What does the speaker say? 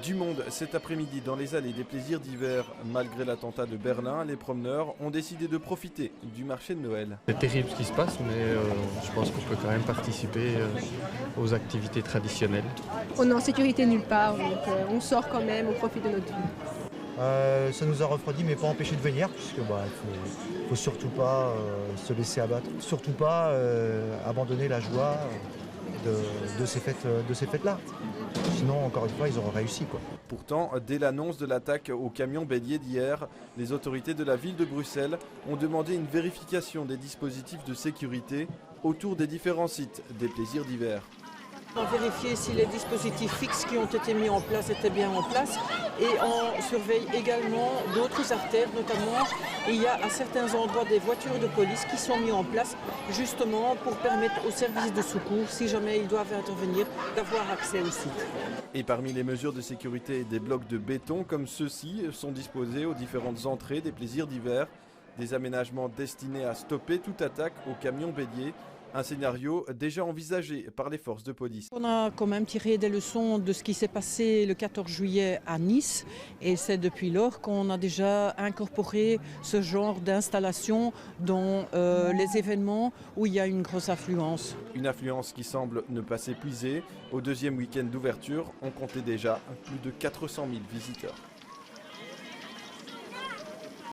Du monde cet après-midi dans les allées des plaisirs d'hiver. Malgré l'attentat de Berlin, les promeneurs ont décidé de profiter du marché de Noël. C'est terrible ce qui se passe, mais je pense qu'on peut quand même participer aux activités traditionnelles. On est en sécurité nulle part, donc on sort quand même, on profite de notre vie. Ça nous a refroidi, mais pas empêché de venir, puisque il faut surtout pas se laisser abattre, surtout pas abandonner la joie de ces fêtes-là. Sinon, encore une fois, ils auront réussi, quoi. Pourtant, dès l'annonce de l'attaque au camion bélier d'hier, les autorités de la ville de Bruxelles ont demandé une vérification des dispositifs de sécurité autour des différents sites des plaisirs d'hiver. On vérifier si les dispositifs fixes qui ont été mis en place étaient bien en place et on surveille également d'autres artères, notamment il y a à certains endroits des voitures de police qui sont mises en place justement pour permettre aux services de secours, si jamais ils doivent intervenir, d'avoir accès au site. Et parmi les mesures de sécurité, des blocs de béton comme ceux-ci sont disposés aux différentes entrées des plaisirs d'hiver, des aménagements destinés à stopper toute attaque au camion bélier. Un scénario déjà envisagé par les forces de police. On a quand même tiré des leçons de ce qui s'est passé le 14 juillet à Nice et c'est depuis lors qu'on a déjà incorporé ce genre d'installation dans les événements où il y a une grosse affluence. Une affluence qui semble ne pas s'épuiser. Au deuxième week-end d'ouverture, on comptait déjà plus de 400 000 visiteurs.